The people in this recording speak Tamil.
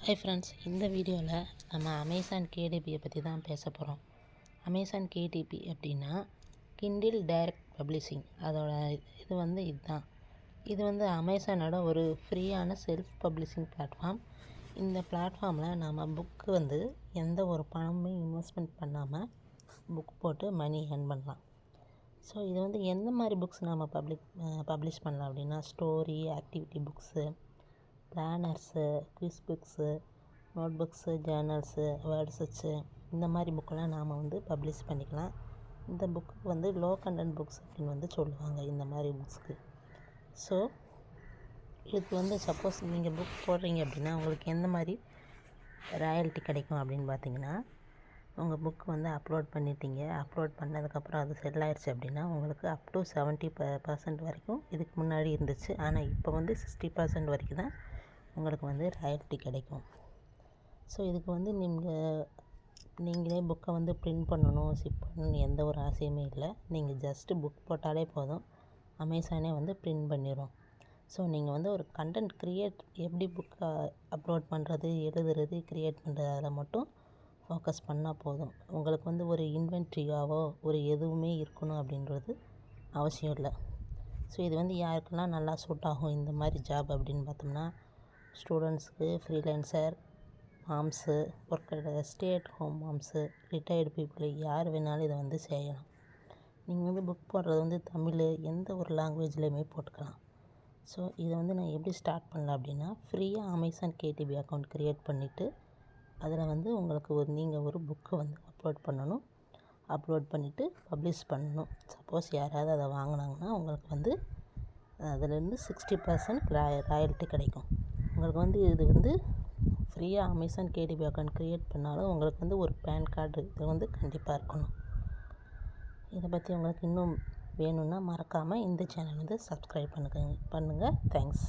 ஹாய் ஃப்ரெண்ட்ஸ், இந்த வீடியோவில் நம்ம அமேசான் கேடிபியை பற்றி தான் பேச போகிறோம். அமேசான் கேடிபி அப்படின்னா கிண்டில் டைரக்ட் பப்ளிஷிங். அதோட இதுதான். இது அமேசானோட ஒரு ஃப்ரீயான செல்ஃப் பப்ளிஷிங் பிளாட்ஃபார்ம். இந்த பிளாட்ஃபார்மில் நம்ம புக்கு எந்த ஒரு பணமும் இன்வெஸ்ட்மெண்ட் பண்ணாமல் புக் போட்டு மணி ஏர்ன் பண்ணலாம். ஸோ இது எந்த மாதிரி புக்ஸ் நம்ம பப்ளிஷ் பண்ணலாம் அப்படின்னா story, activity books, planners, quiz books, notebooks, journals, word search, இந்த மாதிரி புக்கெல்லாம் நாம் பப்ளிஷ் பண்ணிக்கலாம். இந்த புக்கு லோ கண்டென்ட் புக்ஸ் அப்படின்னு சொல்லுவாங்க இந்த மாதிரி புக்ஸுக்கு. ஸோ இதுக்கு சப்போஸ் நீங்கள் புக் போடுறீங்க அப்படின்னா உங்களுக்கு எந்த மாதிரி ராயல்ட்டி கிடைக்கும் அப்படின்னு பார்த்தீங்கன்னா, உங்கள் புக்கு அப்லோட் பண்ணிட்டீங்க. அப்லோட் பண்ணதுக்கப்புறம் அது செல் ஆயிடுச்சு அப்படின்னா உங்களுக்கு அப் டு 70% வரைக்கும் இதுக்கு முன்னாடி இருந்துச்சு. ஆனால் இப்போ 60% வரைக்கும் தான் உங்களுக்கு ராயல்ட்டி கிடைக்கும். ஸோ இதுக்கு நீங்களே புக்கை பிரிண்ட் பண்ணணும், ஷிப் பண்ணணும் எந்த ஒரு ஆசையுமே இல்லை. நீங்கள் ஜஸ்ட்டு புக் போட்டாலே போதும், அமேசானே பிரிண்ட் பண்ணிடும். ஸோ நீங்கள் ஒரு கண்டென்ட் எப்படி புக்கை அப்லோட் பண்ணுறது, எழுதுறது, க்ரியேட் பண்ணுறது அதில் மட்டும் ஃபோக்கஸ் பண்ணால் போதும். உங்களுக்கு ஒரு இன்வென்ட்ரியாவோ ஒரு எதுவுமே இருக்கணும் அப்படின்றது அவசியம் இல்லை. ஸோ இது யாருக்கெல்லாம் நல்லா சூட் ஆகும் இந்த மாதிரி ஜாப் அப்படின்னு பார்த்தோம்னா, ஸ்டூடெண்ட்ஸுக்கு, freelancer, moms, stay at home moms, retired people, யார் வேணாலும் இதை செய்யலாம். நீங்கள் புக் போடுறது தமிழ், எந்த ஒரு லாங்குவேஜ்லேயுமே போட்டுக்கலாம். ஸோ இதை நான் எப்படி ஸ்டார்ட் பண்ணலாம் அப்படின்னா, ஃப்ரீயாக அமேசான் கேடிபி அக்கௌண்ட் க்ரியேட் பண்ணிவிட்டு அதில் உங்களுக்கு நீங்கள் ஒரு புக்கை அப்லோட் பண்ணணும். அப்லோட் பண்ணிவிட்டு பப்ளிஷ் பண்ணணும். சப்போஸ் யாராவது அதை வாங்கினாங்கன்னா உங்களுக்கு அதிலேருந்து 60% ராயல்ட்டி கிடைக்கும். உங்களுக்கு இது ஃப்ரீயாக அமேசான் கேடிபி அக்கௌண்ட் க்ரியேட் பண்ணாலும் உங்களுக்கு ஒரு பேன் கார்டு இது கண்டிப்பாக இருக்கணும். இதை பற்றி உங்களுக்கு இன்னும் வேணும்னா மறக்காமல் இந்த சேனல் சப்ஸ்கிரைப் பண்ணுங்கள். தேங்க்ஸ்.